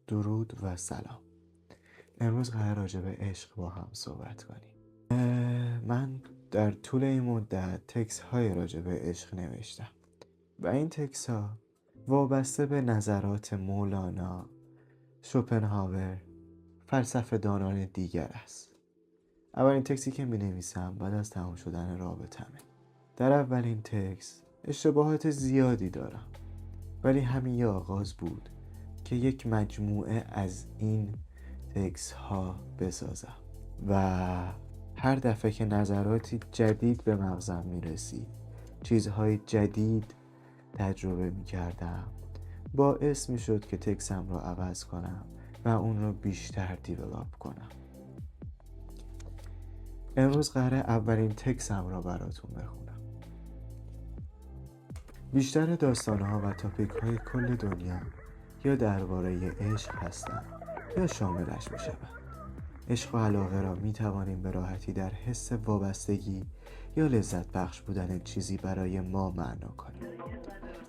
درود و سلام. امروز قرار راجع به عشق با هم صحبت کنیم. من در طول این مدت تکست های راجع به عشق نوشتم و این تکست ها وابسته به نظرات مولانا، شوپنهاور، فلسفه دانان دیگر است. اولین تکستی که می نویسم بعد از تمام شدن رابطمه. در اولین تکست اشتباهات زیادی دارم، ولی همین یه آغاز بود که یک مجموعه از این تکست ها بسازم و هر دفعه که نظراتی جدید به مغزم می رسید، چیزهای جدید تجربه می کردم، باعث می شد که تکستم رو عوض کنم و اون رو بیشتر دیولاب کنم. امروز قراره اولین تکستم رو براتون بخونم. بیشتر داستانها و تاپیک های کل دنیا یا درباره عشق هستند یا شاملش می شوند. عشق و علاقه را می توانیم به راحتی در حس وابستگی یا لذت بخش بودن چیزی برای ما معنا کنیم.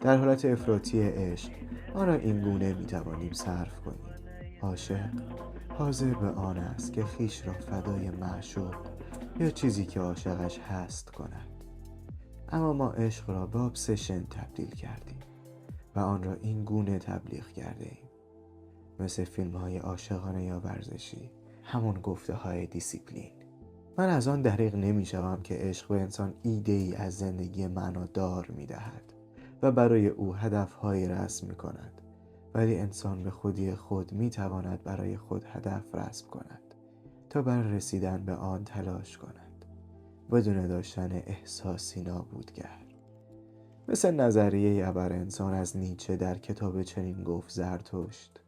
در حالت افراطی عشق آن را این گونه می توانیم صرف کنیم: عاشق حاضر به آن است که خویش را فدای معشوق یا چیزی که عاشقش هست کند. اما ما عشق را به ابسشن تبدیل کردیم و آن را این گونه تبلیغ کرده ایم، مثل فیلم های عاشقانه یا ورزشی، همون گفته های دیسیپلین. من از آن دریغ نمی شوم که عشق به انسان ایده ای از زندگی معنادار می دهد و برای او هدف هایی رسم می کند، ولی انسان به خودی خود می تواند برای خود هدف رسم کند تا برای رسیدن به آن تلاش کند بدون داشتن احساسی نابودگر. مثل نظریه ابر انسان از نیچه در کتاب چنین گفت زرتشت.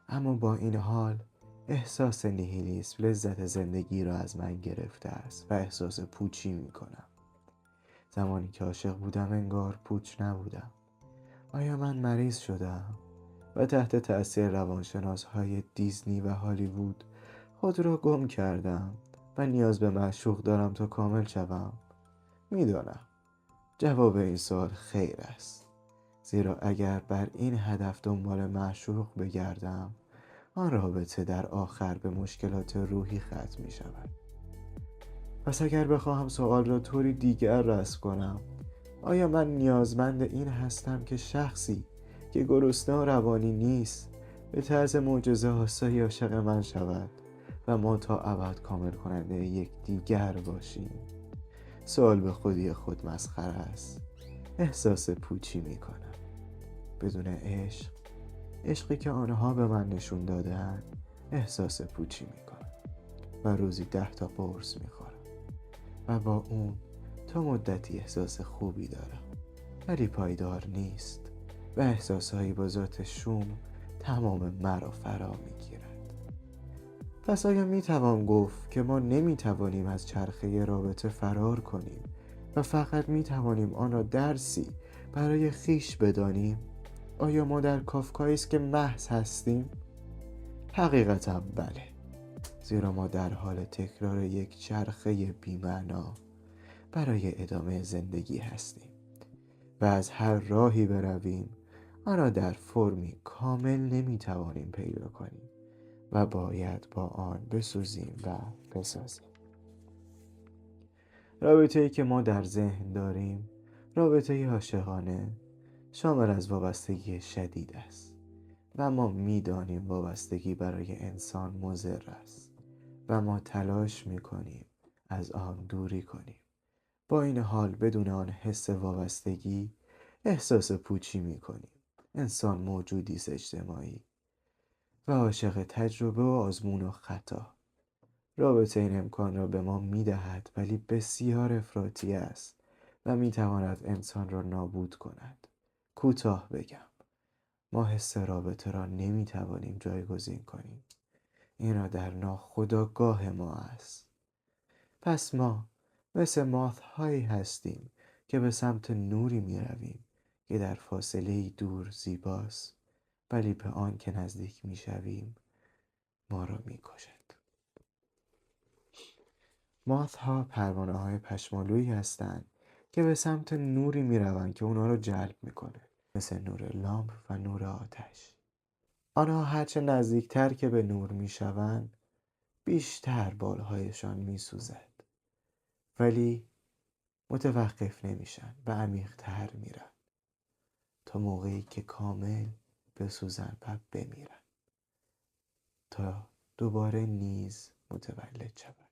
اما با این حال احساس نیهیلیسم لذت زندگی را از من گرفته است و احساس پوچی می کنم. زمانی که عاشق بودم انگار پوچ نبودم. آیا من مریض شدم و تحت تأثیر روانشناس های دیزنی و هالیوود خود را گم کردم و نیاز به معشوق دارم تا کامل شوم؟ میدانم جواب این سوال خیر است، زیرا اگر بر این هدف دنبال معشوق بگردم آن رابطه در آخر به مشکلات روحی ختم می شود. پس اگر بخواهم سوال را طوری دیگر رسم کنم، آیا من نیازمند این هستم که شخصی که گرسنه و روانی نیست به طرز معجزه آسایی عاشق من شود و ما تا ابد کامل کننده یک دیگر باشیم؟ سوال به خودی خود مسخره است. احساس پوچی می کنم. بدون عشق، عشقی که آنها به من نشون دادن، احساس پوچی می کنم و روزی 10 تا قرص می خورم و با اون تا مدتی احساس خوبی دارم، ولی پایدار نیست و احساسهایی با ذات شوم تمام مرا فرا می گیرد. پس آیا می توان گفت که ما نمی توانیم از چرخه رابطه فرار کنیم و فقط می توانیم آن را درسی برای خویش بدانیم؟ آیا ما در کافکاییسک محض هستیم؟ حقیقتا بله، زیرا ما در حال تکرار یک چرخه بی‌معنا برای ادامه زندگی هستیم و از هر راهی برویم آن را در فرمی کامل نمیتوانیم پیدا کنیم و باید با آن بسوزیم و بسازیم. رابطه‌ای که ما در ذهن داریم رابطه عاشقانه شامل از وابستگی شدید است و ما می‌دانیم وابستگی برای انسان مضر است و ما تلاش می‌کنیم از آن دوری کنیم. با این حال بدون آن حس وابستگی احساس پوچی می‌کنیم. انسان موجودی است اجتماعی و عاشق تجربه و آزمون و خطا. رابطه این امکان را به ما می‌دهد، ولی بسیار افراطی است و می‌تواند انسان را نابود کند. کوتاه بگم، ما حس رابطه را نمی‌توانیم جایگزین کنیم. این را در ناخودآگاه ما است. پس ما مثل ماه‌هایی هایی هستیم که به سمت نوری می رویم که در فاصله دور زیباست، ولی به آن که نزدیک می شویم ما را می کشد. ماه‌ها پروانه های پشمالویی هستند که به سمت نوری می روند که اونا را جلب می کنه، مثل نور لامپ و نور آتش. آنها هرچه نزدیکتر که به نور میشوند بیشتر بالهایشان میسوزد، ولی متوقف نمیشن و عمیق‌تر میرن تا موقعی که کامل بسوزن و بمیرن تا دوباره نیز متولد شوند.